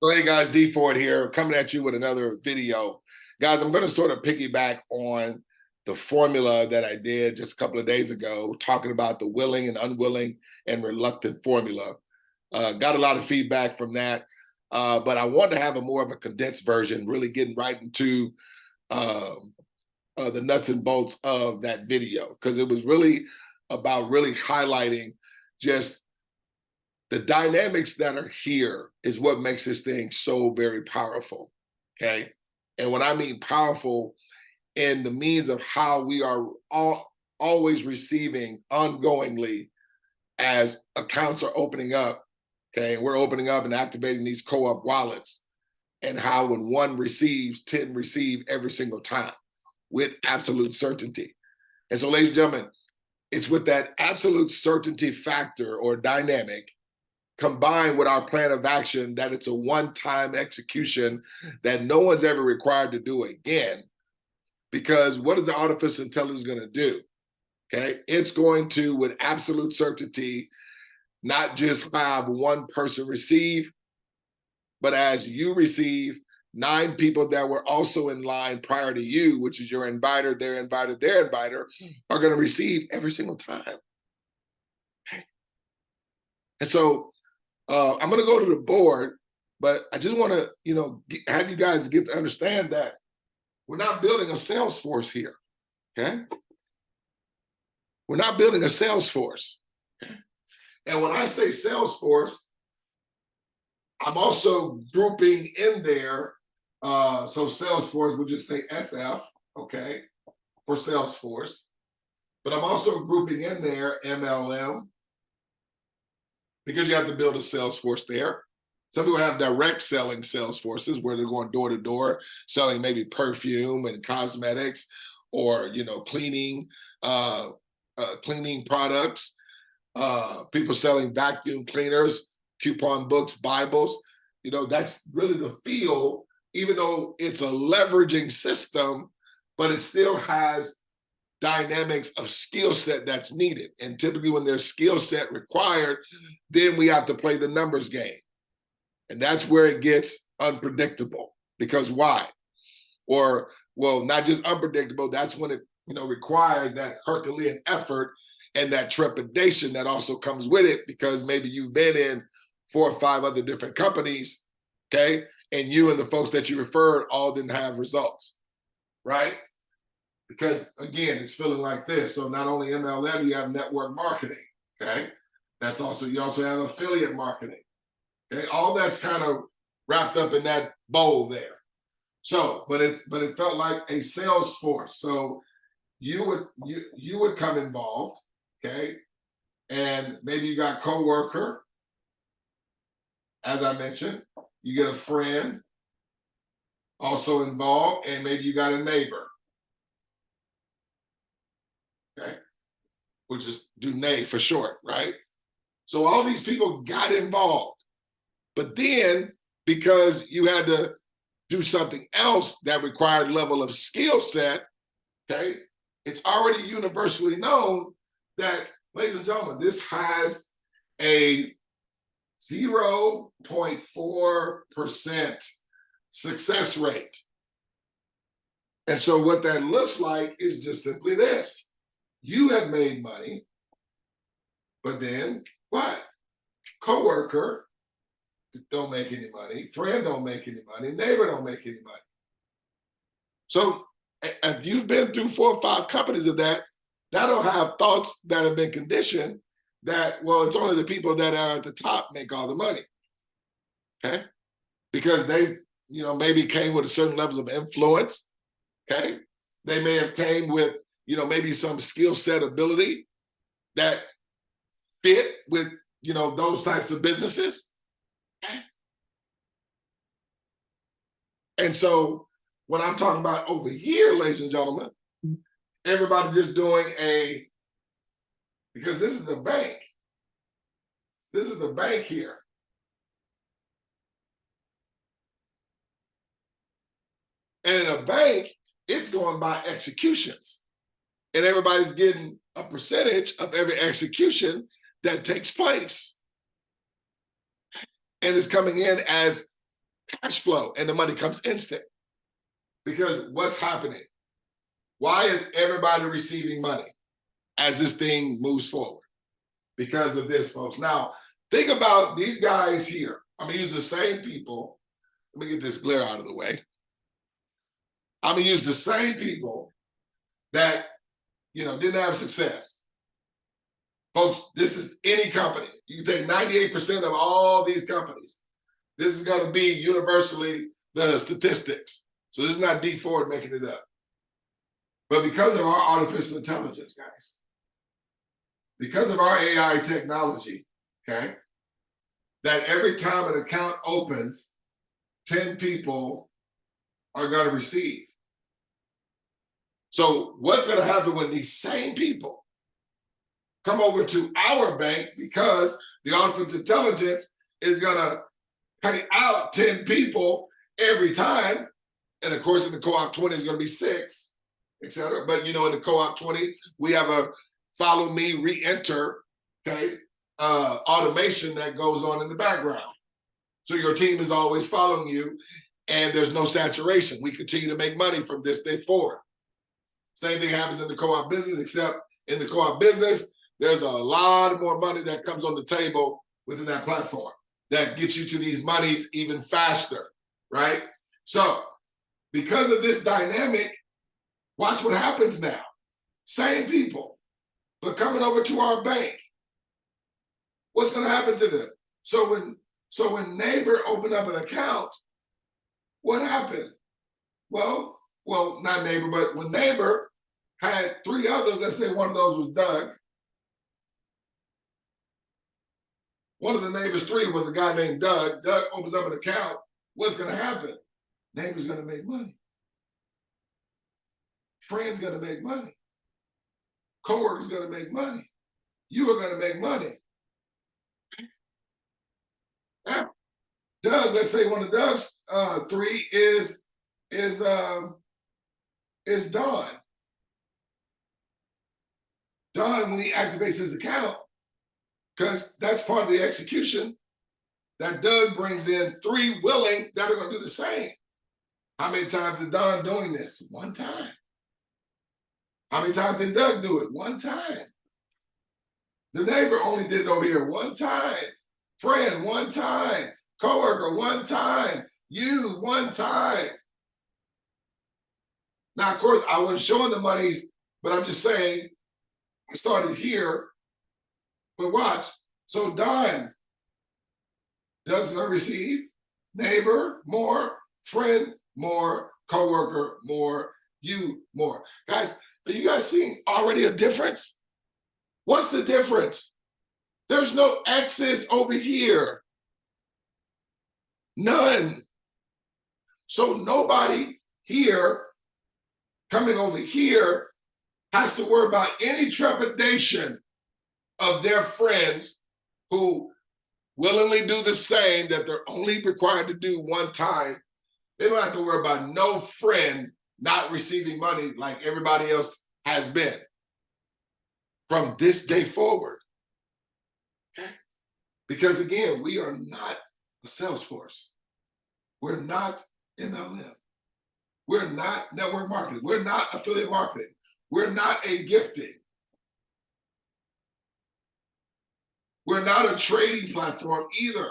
So hey guys, D Ford here, coming at you with another video. Guys, I'm going to sort of piggyback on the formula that I did just a couple of days ago, talking about the willing and unwilling and reluctant formula. Got a lot of feedback from that, but I want to have a more of a condensed version, really getting right into um, the nuts and bolts of that video, because it was really about really highlighting just the dynamics that are here is what makes this thing so very powerful. Okay. And when I mean powerful, in the means of how we are always receiving ongoingly as accounts are opening up. Okay. And we're opening up and activating these co-op wallets, and how when one receives, 10 receive every single time with absolute certainty. And so, ladies and gentlemen, it's with that absolute certainty factor or dynamic combined with our plan of action that it's a one-time execution that no one's ever required to do again. Because what is the artificial intelligence going to do? Okay, it's going to, with absolute certainty, not just have one person receive, but as you receive, 9 people that were also in line prior to you, which is your inviter, their inviter, their inviter, are going to receive every single time. Okay. And so I'm going to go to the board, but I just want to, have you guys get to understand that we're not building a sales force here. Okay. We're not building a sales force. Okay? And when I say sales force, I'm also grouping in there. So Salesforce would just say SF, okay, for Salesforce. But I'm also grouping in there MLM, because you have to build a sales force there. Some people have direct selling sales forces where they're going door to door, selling maybe perfume and cosmetics, or cleaning, cleaning products. People selling vacuum cleaners, coupon books, Bibles. That's really the field. Even though it's a leveraging system, but it still has dynamics of skill set that's needed. And typically when there's skill set required, then we have to play the numbers game. And that's where it gets unpredictable. Because why? Or, well, not just unpredictable, that's when it requires that Herculean effort and that trepidation that also comes with it, because maybe you've been in 4 or 5 other different companies, okay? And you and the folks that you referred all didn't have results, right? Because again, it's feeling like this. So not only MLM, you have network marketing, okay? You also have affiliate marketing, okay? All that's kind of wrapped up in that bowl there. So, but it felt like a sales force. So you would come involved, okay? And maybe you got coworker, as I mentioned, you get a friend also involved, and maybe you got a neighbor, okay? Which is do NAY for short, right? So all these people got involved, but then because you had to do something else that required level of skill set, okay, it's already universally known that, ladies and gentlemen, this has a 0.4% success rate. And so what that looks like is just simply this. You have made money, but then what? Coworker don't make any money, friend don't make any money, neighbor don't make any money. So if you've been through 4 or 5 companies of that, that'll have thoughts that have been conditioned that, well, it's only the people that are at the top make all the money, okay? Because they, maybe came with a certain levels of influence, okay? They may have came with, maybe some skill set ability that fit with, those types of businesses. And so when I'm talking about over here, ladies and gentlemen, everybody just doing because this is a bank. This is a bank here. And in a bank, it's going by executions. And everybody's getting a percentage of every execution that takes place. And it's coming in as cash flow, and the money comes instant. Because what's happening? Why is everybody receiving money as this thing moves forward? Because of this, folks. Now, think about these guys here. I'm going to use the same people. Let me get this glare out of the way. I'm going to use the same people that, didn't have success. Folks, this is any company. You can take 98% of all these companies. This is going to be universally the statistics. So this is not D Ford making it up. But because of our artificial intelligence, guys, because of our AI technology, okay, that every time an account opens, 10 people are going to receive. So what's going to happen when these same people come over to our bank, because the artificial intelligence is going to pay out 10 people every time. And of course, in the co-op 20 is going to be 6, et cetera. But in the co-op 20, we have a follow me, re-enter, okay, automation that goes on in the background. So your team is always following you and there's no saturation. We continue to make money from this day forward. Same thing happens in the co-op business, except in the co-op business, there's a lot more money that comes on the table within that platform that gets you to these monies even faster, right? So because of this dynamic, watch what happens now. Same people, but coming over to our bank. What's going to happen to them? So when neighbor opened up an account, what happened? Well, not neighbor, but when neighbor had 3 others, let's say one of those was Doug. One of the neighbors' 3 was a guy named Doug. Doug opens up an account. What's going to happen? Neighbor's going to make money. Friend's going to make money. Coworker's going to make money. You are going to make money. Now, Doug, let's say one of Doug's 3 is Don. Don, when he activates his account, because that's part of the execution, that Doug brings in 3 willing that are going to do the same. How many times did Don doing this? 1 time. How many times did Doug do it? 1 time. The neighbor only did it over here 1 time. Friend, 1 time. Coworker, 1 time. You, 1 time. Now, of course, I wasn't showing the monies, but I'm just saying, I started here, but watch. So Don, Doug's gonna receive, neighbor, more, friend, more, coworker, more, you, more. Guys, are you guys seeing already a difference? What's the difference? There's no X's over here. None. So nobody here coming over here has to worry about any trepidation of their friends who willingly do the same that they're only required to do 1 time. They don't have to worry about no friend not receiving money like everybody else has been from this day forward. Okay? Because again, we are not a Salesforce. We're not MLM. We're not network marketing. We're not affiliate marketing. We're not a gifting. We're not a trading platform either.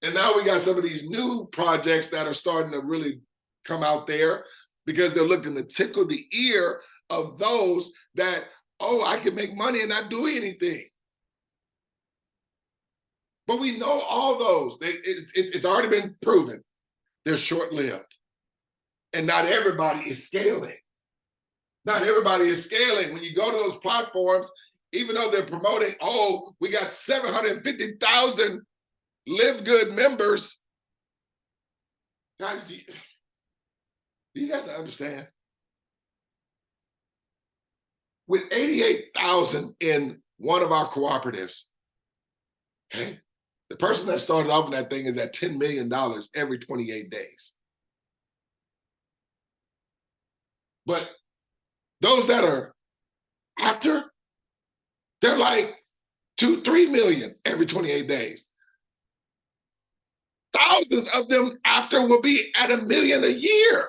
And now we got some of these new projects that are starting to really come out there because they're looking to tickle the ear of those that, oh, I can make money and not do anything. But we know all those. It's already been proven. They're short-lived. And not everybody is scaling. Not everybody is scaling. When you go to those platforms, even though they're promoting, oh, we got 750,000 Live Good members. Guys, do you guys understand? With 88,000 in one of our cooperatives, okay, the person that started off in that thing is at $10 million every 28 days. But those that are after, they're like 2-3 million every 28 days. thousands of them after will be at $1 million a year.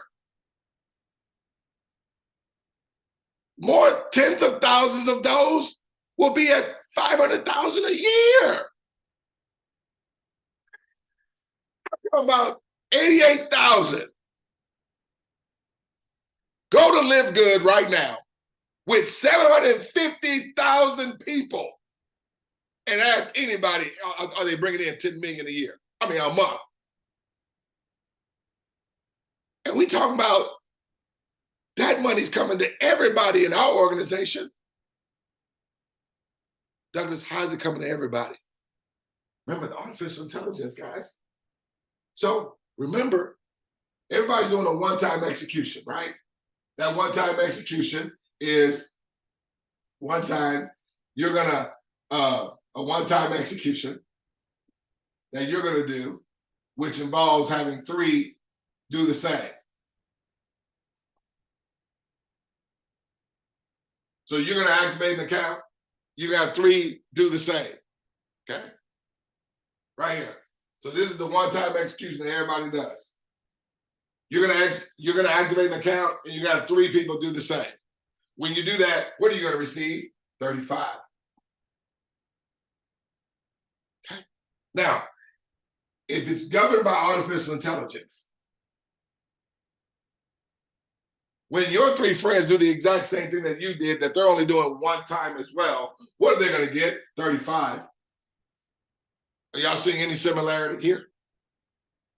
More tens of thousands of those will be at 500,000 a year. About 88,000. Go to Live Good right now with 750,000 people and ask anybody, are they bringing in 10 million a year? I mean, a month. And we talking about that money's coming to everybody in our organization. Douglas, how's it coming to everybody? Remember the artificial intelligence, guys. So remember, everybody's doing a one-time execution, right? That one-time execution is one time you're gonna, a one-time execution that you're gonna do, which involves having 3 do the same. So you're gonna activate an account, you got 3 do the same, okay? Right here. So this is the one-time execution that everybody does. You're gonna activate an account and you got 3 people do the same. When you do that, what are you gonna receive? 35. Okay. Now, if it's governed by artificial intelligence, when your 3 friends do the exact same thing that you did, that they're only doing one time as well, what are they gonna get? 35. Are y'all seeing any similarity here?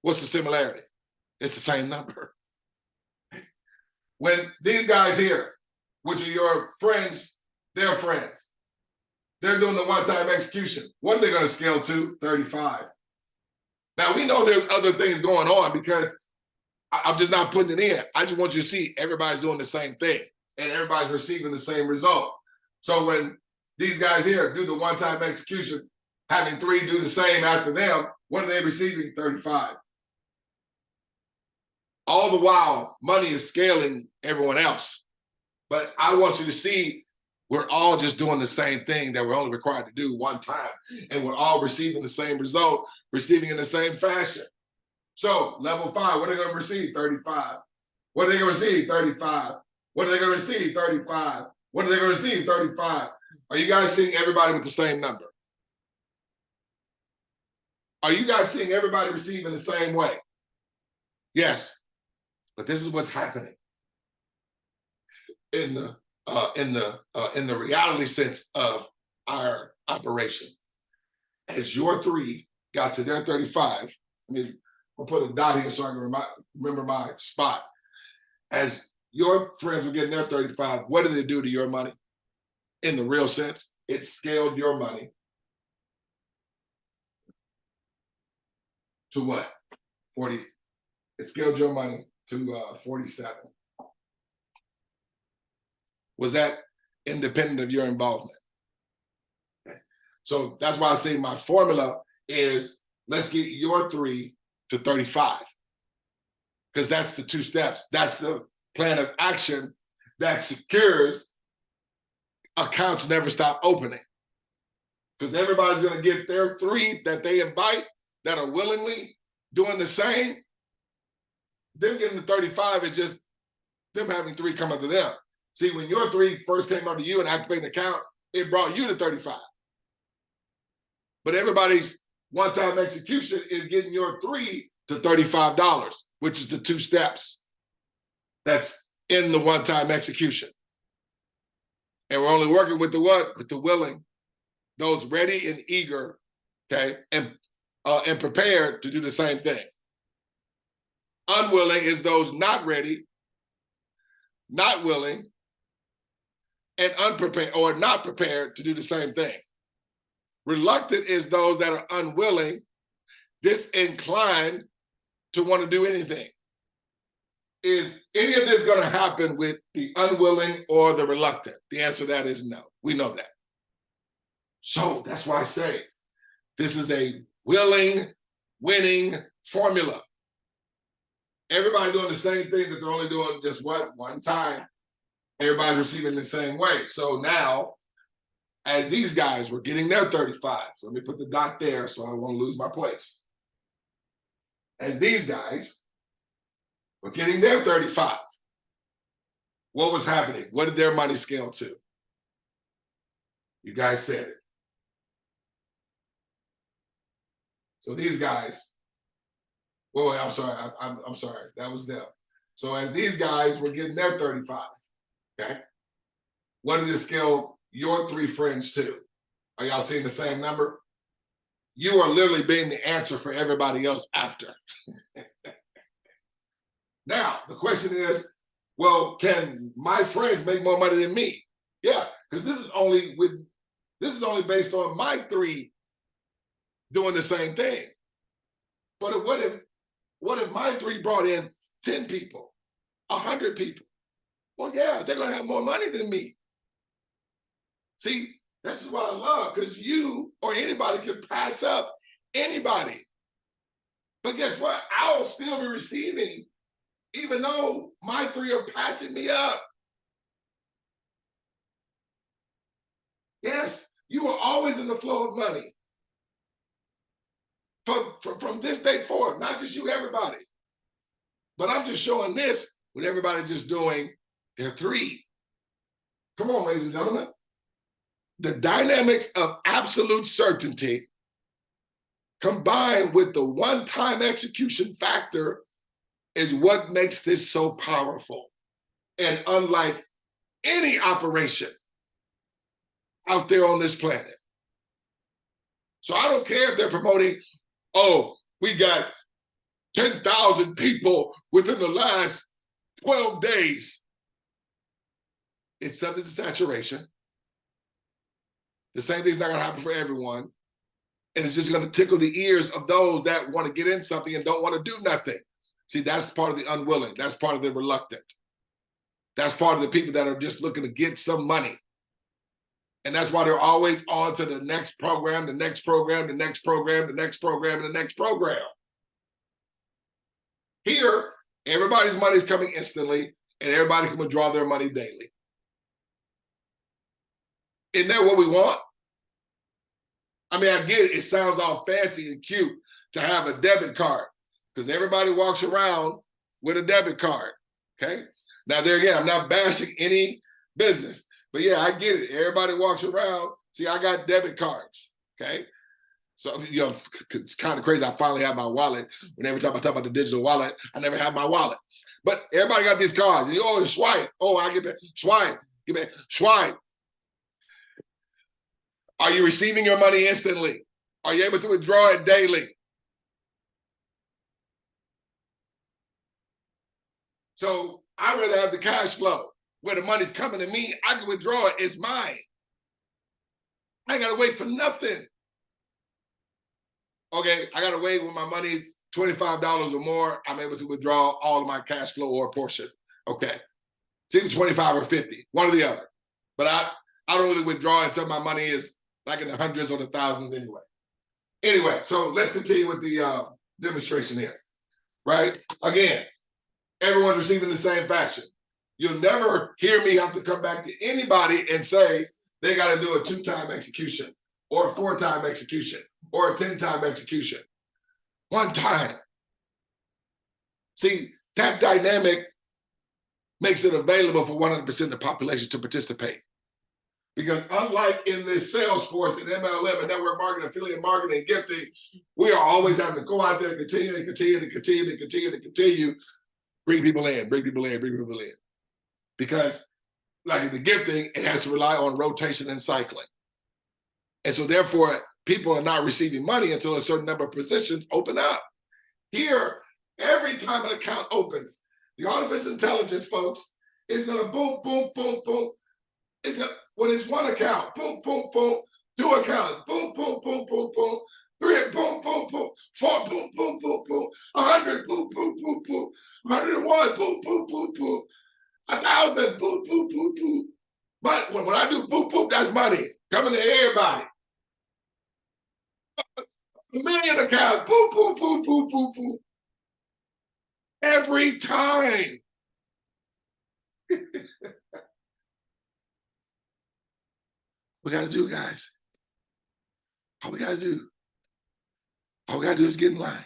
What's the similarity? It's the same number. When these guys here, which are your friends, their friends, they're doing the one-time execution, what are they gonna scale to? 35. Now we know there's other things going on because I'm just not putting it in. I just want you to see everybody's doing the same thing and everybody's receiving the same result. So when these guys here do the one-time execution, having 3 do the same after them, what are they receiving? 35. All the while, money is scaling everyone else. But I want you to see we're all just doing the same thing that we're only required to do one time. And we're all receiving the same result, receiving in the same fashion. So level 5, what are they gonna receive? 35. What are they gonna receive? 35. What are they gonna receive? 35. What are they gonna receive? 35. Are you guys seeing everybody with the same number? Are you guys seeing everybody receive in the same way? Yes, but this is what's happening in the reality sense of our operation. As your 3 got to their 35, I'll put a dot here so I can remember my spot. As your friends were getting their 35, what did it do to your money? In the real sense, it scaled your money to what? 40. It scaled your money to 47. Was that independent of your involvement? Okay. So that's why I say my formula is let's get your 3 to 35. Because that's the 2 steps. That's the plan of action that secures accounts never stop opening. Because everybody's going to get their 3 that they invite that are willingly doing the same. Them getting to 35 is just them having 3 come up to them. See, when your 3 first came up to you and activated an account, it brought you to 35. But everybody's one-time execution is getting your 3 to $35, which is the 2 steps that's in the one-time execution. And we're only working with the what? With the willing, those ready and eager, okay, and prepared to do the same thing. Unwilling is those not ready, not willing, and unprepared or not prepared to do the same thing. Reluctant is those that are unwilling, disinclined to want to do anything. Is any of this going to happen with the unwilling or the reluctant? The answer to that is no. We know that. So that's why I say this is a willing, winning formula. Everybody doing the same thing that they're only doing just what? One time. Everybody's receiving the same way. So now, as these guys were getting their 35, so let me put the dot there so I won't lose my place. as these guys were getting their 35, what was happening? What did their money scale to? You guys said it. So these guys, wait, I'm sorry. I'm sorry. That was them. So as these guys were getting their 35, okay, what did it scale your three friends to? Are y'all seeing the same number? You are literally being the answer for everybody else after. Now, the question is, well, can my friends make more money than me? Yeah, because this is only based on my three doing the same thing. But what if my three brought in 10 people, 100 people? Well, yeah, they're gonna have more money than me. See, this is what I love, because you or anybody can pass up anybody. But guess what? I'll still be receiving, even though my three are passing me up. Yes, you are always in the flow of money. From this day forward, not just you, everybody. But I'm just showing this with everybody just doing their three. Come on, ladies and gentlemen. The dynamics of absolute certainty combined with the one-time execution factor is what makes this so powerful. And unlike any operation out there on this planet. So I don't care if they're promoting, oh, we got 10,000 people within the last 12 days. It's subject to saturation. The same thing's not going to happen for everyone. And it's just going to tickle the ears of those that want to get in something and don't want to do nothing. See, that's part of the unwilling. That's part of the reluctant. That's part of the people that are just looking to get some money. And that's why they're always on to the next program, the next program, the next program, the next program, and the next program. Here, everybody's money is coming instantly, and everybody can withdraw their money daily. Isn't that what we want? I mean, I get it. It sounds all fancy and cute to have a debit card because everybody walks around with a debit card, okay? Now, there again, I'm not bashing any business, but yeah, I get it. Everybody walks around. See, I got debit cards, okay? So, you know, it's kind of crazy. I finally have my wallet. When every time I talk about the digital wallet, I never have my wallet. But everybody got these cards. And you always swipe. Oh, I get that. Swipe. Give me swipe. Are you receiving your money instantly? Are you able to withdraw it daily? So I'd rather have the cash flow where the money's coming to me. I can withdraw it. It's mine. I ain't got to wait for nothing. Okay, I got to wait when my money's $25 or more. I'm able to withdraw all of my cash flow or a portion. Okay, it's either 25 or 50, one or the other. But I don't really withdraw until my money is like in the hundreds or the thousands anyway. Anyway, so let's continue with the demonstration here, right? Again, everyone's receiving the same fashion. You'll never hear me have to come back to anybody and say they got to do a 2-time execution or a 4-time execution or a 10-time execution. One time. See, that dynamic makes it available for 100% of the population to participate. Because unlike in this Salesforce and MLM and network marketing, affiliate marketing, and gifting, we are always having to go out there and continue, bring people in. Because like in the gifting, it has to rely on rotation and cycling. And so therefore, people are not receiving money until a certain number of positions open up. Here, every time an account opens, the artificial intelligence, folks, is gonna boom, boom, boom, boom. It's gonna, when it's one account, boom, boom, boom, 2 accounts, boom, boom, boom, boom, boom, 3, boom, boom, boom, 4, boom, boom, boom, boom, 100, boom, boom, boom, boom, 101, boom, boom, boom, boom, 1,000, boom, boom, boom, boom. But when I do boom, boom, that's money coming to everybody. 1,000,000 accounts, boom, boom, boom, boom, boom, boom. Every time. We got to do, guys. All we got to do is get in line.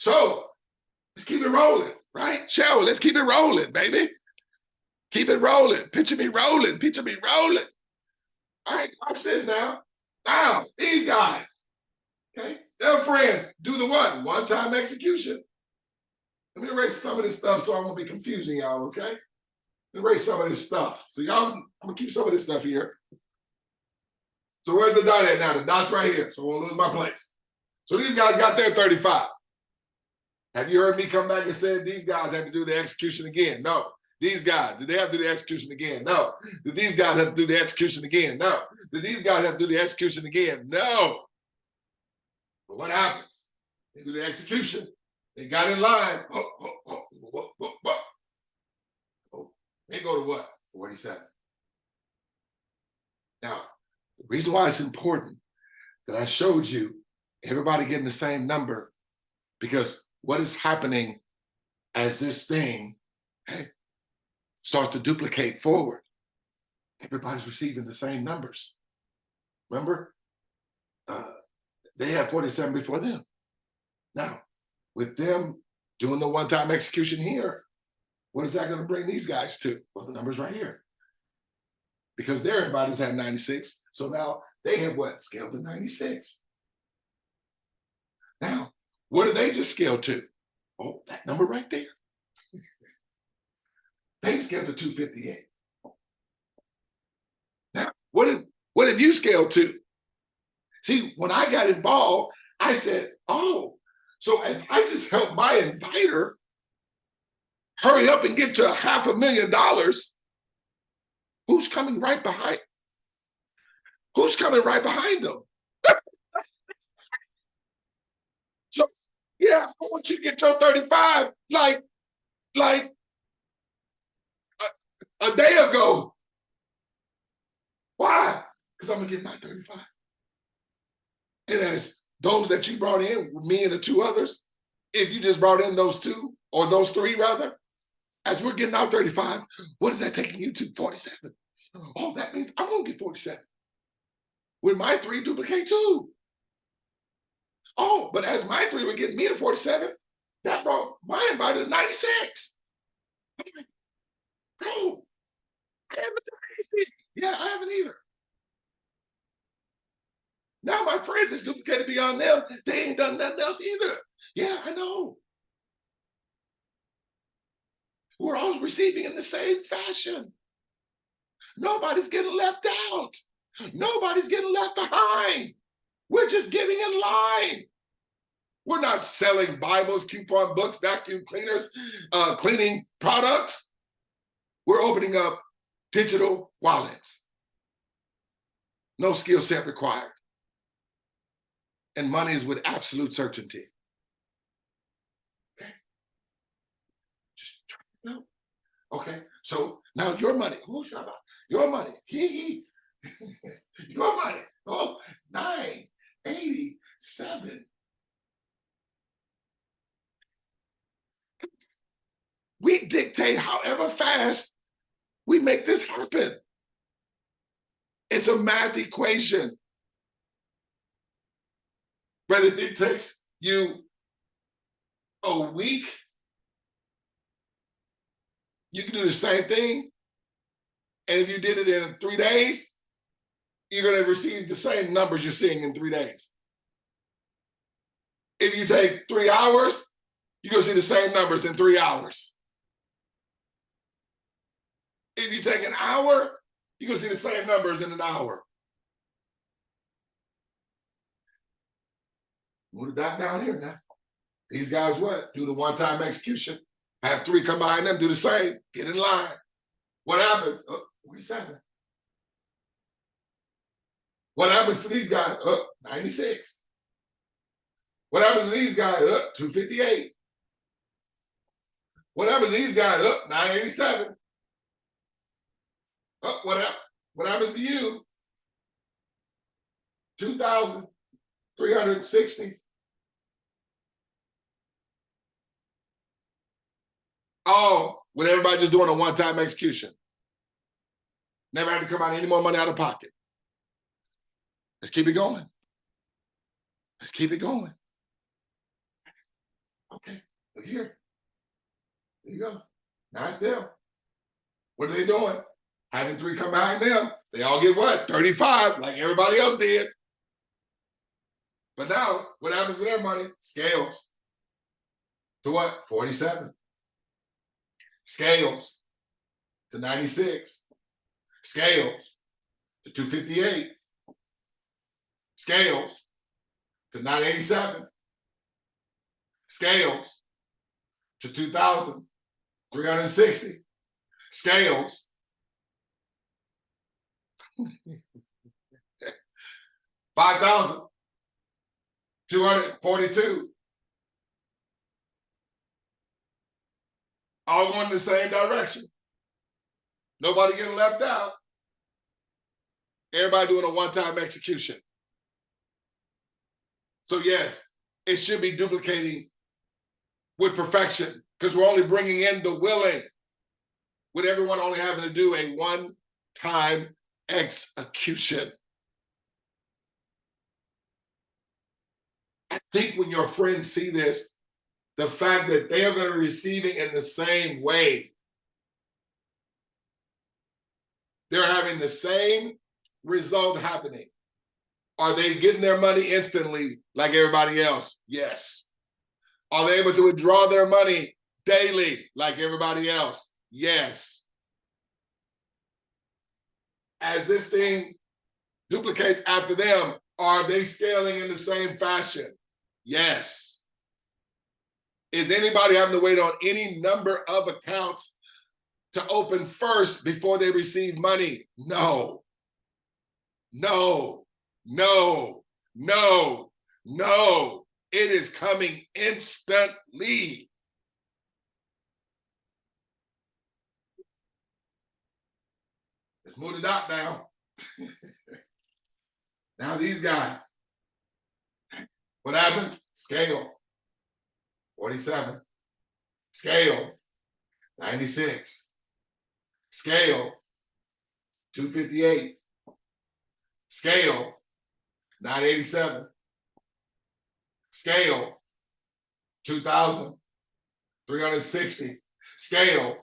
So let's keep it rolling, right? Show, let's keep it rolling, baby. Keep it rolling. Picture me rolling. Picture me rolling. All right, watch this now. Now, these guys, okay, they're friends. Do the what? One-time execution. Let me erase some of this stuff so I won't be confusing y'all, okay? Erase some of this stuff. So y'all, I'm gonna keep some of this stuff here. So where's the dot at now? The dot's right here, so I won't lose my place. So these guys got their 35. Have you heard me come back and say these guys have to do the execution again? No. These guys, did they have to do the execution again? No. Did these guys have to do the execution again? No. Did these guys have to do the execution again? No. But what happens? They do the execution. They got in line. They go to what? 47. Now, the reason why it's important that I showed you everybody getting the same number, because what is happening as this thing starts to duplicate forward? Everybody's receiving the same numbers. Remember? They had 47 before them. Now, with them doing the one-time execution here, what is that going to bring these guys to? Well, the number's right here. Because their everybody's had 96. So now they have what? Scaled to 96. Now, what did they just scale to? Oh, that number right there. They scaled to 258. Now, what have you scaled to? See, when I got involved, I said, oh, so if I just help my inviter hurry up and get to $500,000, who's coming right behind? Who's coming right behind them? So, yeah, I want you to get to 35 like a day ago. Why? Because I'm going to get my 35. And as those that you brought in, me and the two others, if you just brought in those two, or those three rather, as we're getting out 35, what is that taking you to? 47. Oh, that means I'm going to get 47. With my three duplicate too. Oh, but as my three were getting me to 47, that brought my inviter to 96. I'm like, bro, I haven't done anything. Yeah, I haven't either. Now my friends is duplicated beyond them. They ain't done nothing else either. Yeah, I know. We're all receiving in the same fashion. Nobody's getting left out. Nobody's getting left behind. We're just getting in line. We're not selling Bibles, coupon books, vacuum cleaners, cleaning products. We're opening up digital wallets. No skill set required. And money is with absolute certainty. Okay. Just try it out. Okay. So now your money. Who's your money? Your money. Oh, 987. We dictate however fast we make this happen. It's a math equation. Whether it takes you a week, you can do the same thing. And if you did it in 3 days, you're going to receive the same numbers you're seeing in 3 days. If you take 3 hours, you're going to see the same numbers in 3 hours. If you take an hour, you're going to see the same numbers in an hour. Move it back down here now. These guys what? Do the one-time execution. Have 3 come behind them, do the same. Get in line. What happens? 47. What happens to these guys? 96. What happens to these guys? 258. What happens to these guys? 987. What happens to you? 2,360. Oh, when everybody just doing a one-time execution. Never had to come out any more money out of pocket. Let's keep it going. Let's keep it going. Look here. There you go. Nice them. What are they doing? Having three come behind them. They all get what? 35, like everybody else did. But now, what happens to their money? Scales. To what? 47. Scales to 96. Scales to 258. Scales to 987. Scales to 2,360. Scales 5,242. All going in the same direction. Nobody getting left out. Everybody doing a one-time execution. So yes, it should be duplicating with perfection because we're only bringing in the willing, with everyone only having to do a one-time execution. I think when your friends see this, the fact that they are going to be receiving in the same way, they're having the same result happening. Are they getting their money instantly like everybody else? Yes. Are they able to withdraw their money daily like everybody else? Yes. As this thing duplicates after them, are they scaling in the same fashion? Yes. Is anybody having to wait on any number of accounts to open first before they receive money? No. No, no, no, no. It is coming instantly. Let's move it out now. Now these guys. What happens? Scale 47. Scale 96. Scale 258. Scale 987. Scale 2,360. Scale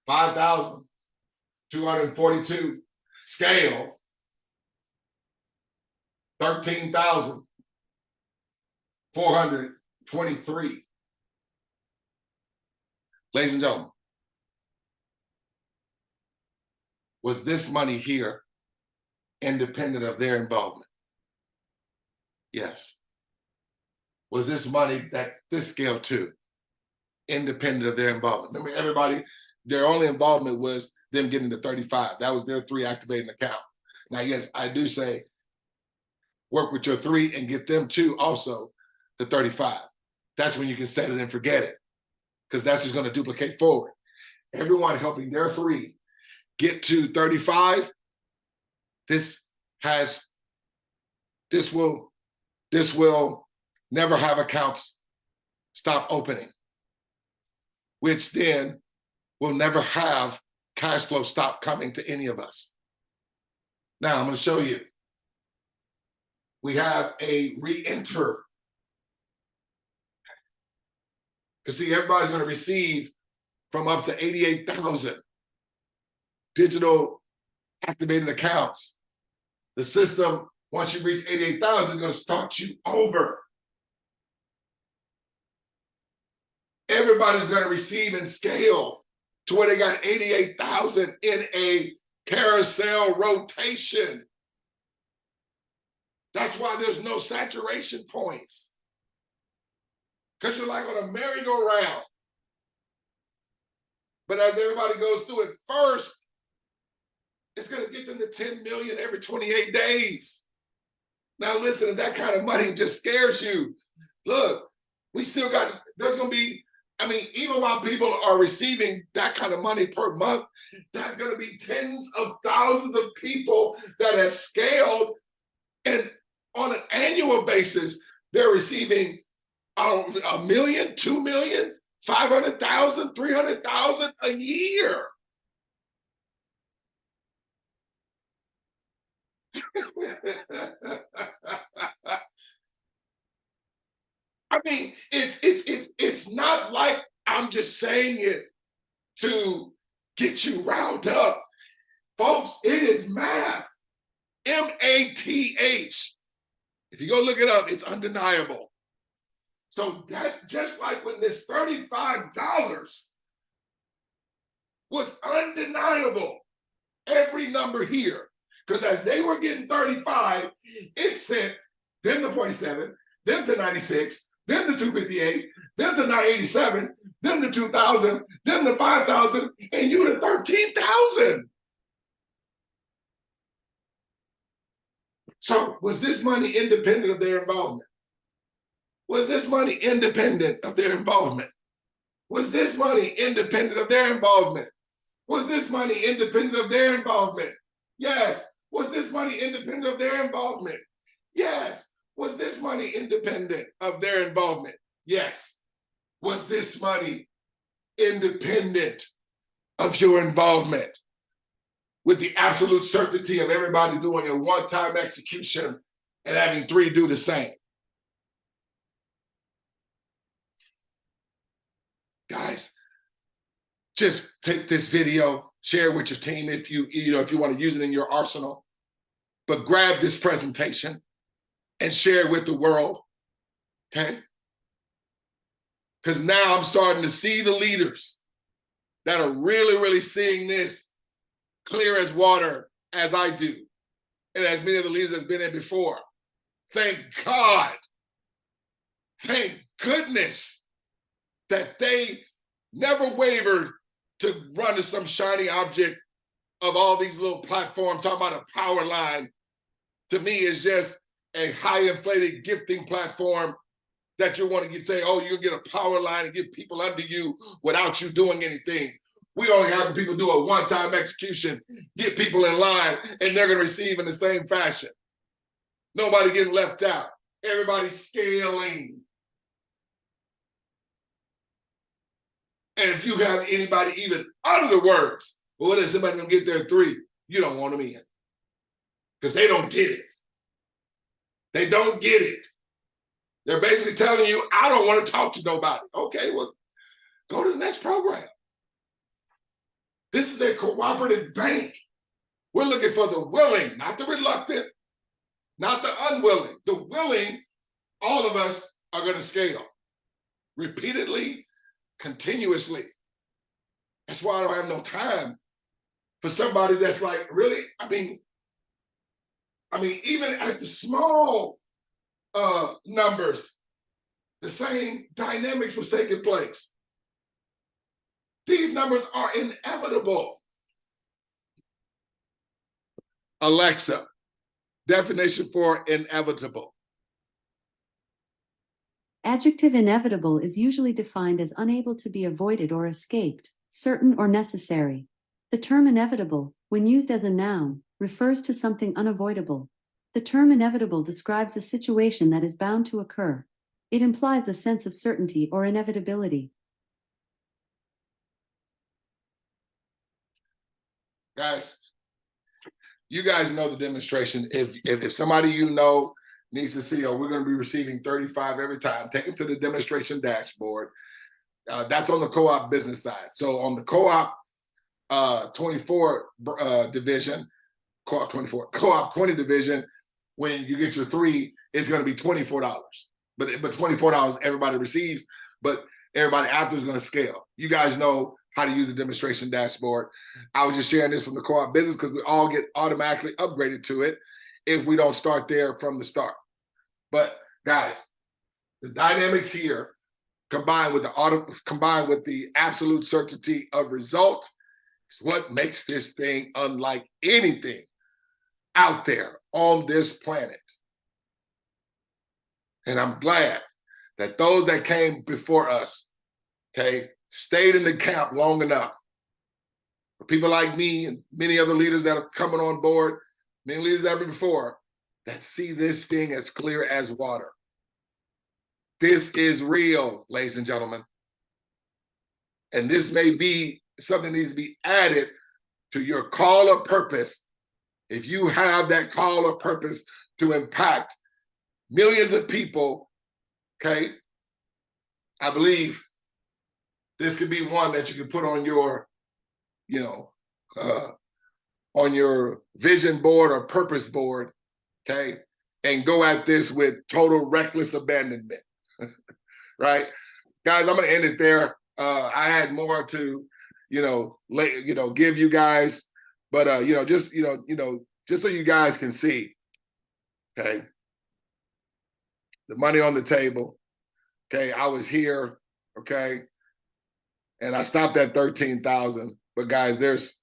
5,242. Scale 13,423. Ladies and gentlemen, was this money here independent of their involvement? Yes. Was this money that this scale too independent of their involvement? Remember, everybody, their only involvement was them getting the 35. That was their 3 activating account. Now, yes, I do say work with your 3 and get them too also the 35. That's when you can set it and forget it, because that's just going to duplicate forward. Everyone helping their 3 get to 35. This will never have accounts stop opening, which then will never have cash flow stop coming to any of us. Now I'm going to show you. We have a re-enter. Because see, everybody's going to receive from up to 88,000 digital activated accounts. The system, once you reach 88,000, is going to start you over. Everybody's going to receive and scale to where they got 88,000 in a carousel rotation. That's why there's no saturation points. Because you're like on a merry-go-round. But as everybody goes through it first, it's going to get them to 10 million every 28 days. Now listen, if that kind of money just scares you, look, we still got, there's going to be, I mean, even while people are receiving that kind of money per month, that's going to be tens of thousands of people that have scaled, and on an annual basis, they're receiving $1 million, $2 million, 500,000, 300,000 a year. I mean, it's not like I'm just saying it to get you riled up. Folks, it is math. M-A-T-H. If you go look it up, it's undeniable. So that just like when this $35 was undeniable, every number here, because as they were getting 35, it sent them to 47, them to 96, them to 258, them to 987, them to 2,000, them to 5,000, and you to 13,000. So was this money independent of their involvement? Was this money independent of their involvement? Was this money independent of their involvement? Was this money independent of their involvement? Yes. Was this money independent of their involvement? Yes. Was this money independent of their involvement? Yes. Was this money independent of your involvement? With the absolute certainty of everybody doing a one-time execution and having 3 do the same. Guys, just take this video, share it with your team if you want to use it in your arsenal, but grab this presentation and share it with the world, okay? Because now I'm starting to see the leaders that are really, really seeing this clear as water as I do, and as many of the leaders that's been in before. Thank God, thank goodness that they never wavered to run to some shiny object of all these little platforms, talking about a power line. To me, is just a high inflated gifting platform that you want to say, oh, you can get a power line and get people under you without you doing anything. We only have the people do a one-time execution, get people in line, and they're going to receive in the same fashion. Nobody getting left out. Everybody's scaling. And if you have anybody even utter the words, well, what if somebody going to get there 3? You don't want them in. Because they don't get it. They don't get it. They're basically telling you, I don't want to talk to nobody. Okay, well, go to the next program. This is a cooperative bank. We're looking for the willing, not the reluctant, not the unwilling. The willing, all of us are going to scale repeatedly, continuously. That's why I don't have no time for somebody that's like, really, I mean, even at the small numbers, the same dynamics was taking place. These numbers are inevitable. Alexa, definition for inevitable. Adjective inevitable is usually defined as unable to be avoided or escaped, certain or necessary. The term inevitable, when used as a noun, refers to something unavoidable. The term inevitable describes a situation that is bound to occur. It implies a sense of certainty or inevitability. Guys, you guys know the demonstration. If somebody you know needs to see, oh, we're going to be receiving 35 every time, take them to the demonstration dashboard. That's on the co-op business side. So on the co-op 24 division, co-op 20 division, when you get your 3, it's going to be $24. But $24 everybody receives, but everybody after is going to scale. You guys know how to use the demonstration dashboard. I was just sharing this from the co-op business because we all get automatically upgraded to it if we don't start there from the start. But guys, the dynamics here combined with the absolute certainty of result is what makes this thing unlike anything out there on this planet. And I'm glad that those that came before us, okay, stayed in the camp long enough. For people like me and many other leaders that are coming on board, many leaders ever before, that see this thing as clear as water. This is real, ladies and gentlemen. And this may be something that needs to be added to your call of purpose. If you have that call of purpose to impact millions of people, okay, I believe this could be one that you can put on your, on your vision board or purpose board, okay, and go at this with total reckless abandonment, right? Guys, I'm gonna end it there. I had more to, give you guys, but just so you guys can see, okay, the money on the table. Okay, I was here, okay, and I stopped at 13,000. But guys, there's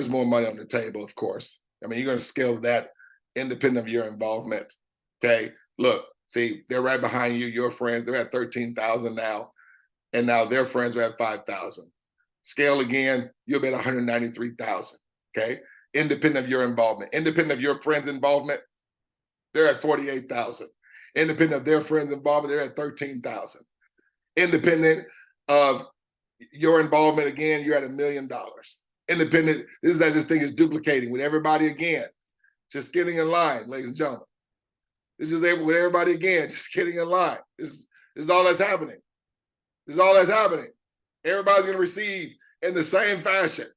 more money on the table, of course. I mean, you're gonna scale that independent of your involvement. Okay, look, see, they're right behind you. Your friends, they're at 13,000 now, and now their friends are at 5,000. Scale again, you'll be at 193,000. Okay, independent of your involvement, independent of your friends' involvement, they're at 48,000. Independent of their friends' involvement, they're at 13,000. Independent of your involvement, again, you're at $1 million. Independent, this is as this thing is duplicating with everybody again, just getting in line, ladies and gentlemen. It's just able with everybody again, just getting in line. This is all that's happening. This is all that's happening. Everybody's going to receive in the same fashion.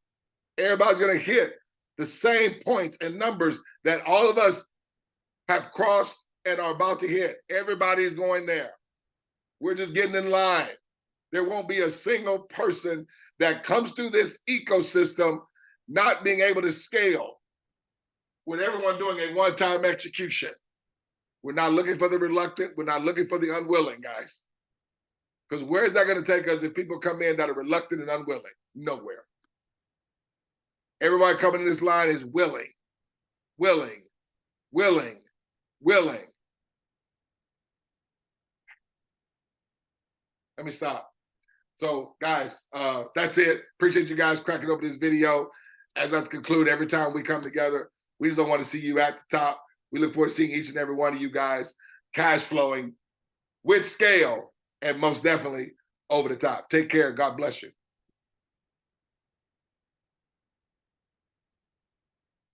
Everybody's going to hit the same points and numbers that all of us have crossed and are about to hit. Everybody's going there. We're just getting in line. There won't be a single person that comes through this ecosystem not being able to scale with everyone doing a one-time execution. We're not looking for the reluctant. We're not looking for the unwilling, guys. Because where is that going to take us if people come in that are reluctant and unwilling? Nowhere. Everybody coming in this line is willing, willing, willing, willing. Let me stop. So, guys, that's it. Appreciate you guys cracking open this video. As I conclude, every time we come together, we just don't want to see you at the top. We look forward to seeing each and every one of you guys cash flowing with scale and most definitely over the top. Take care. God bless you.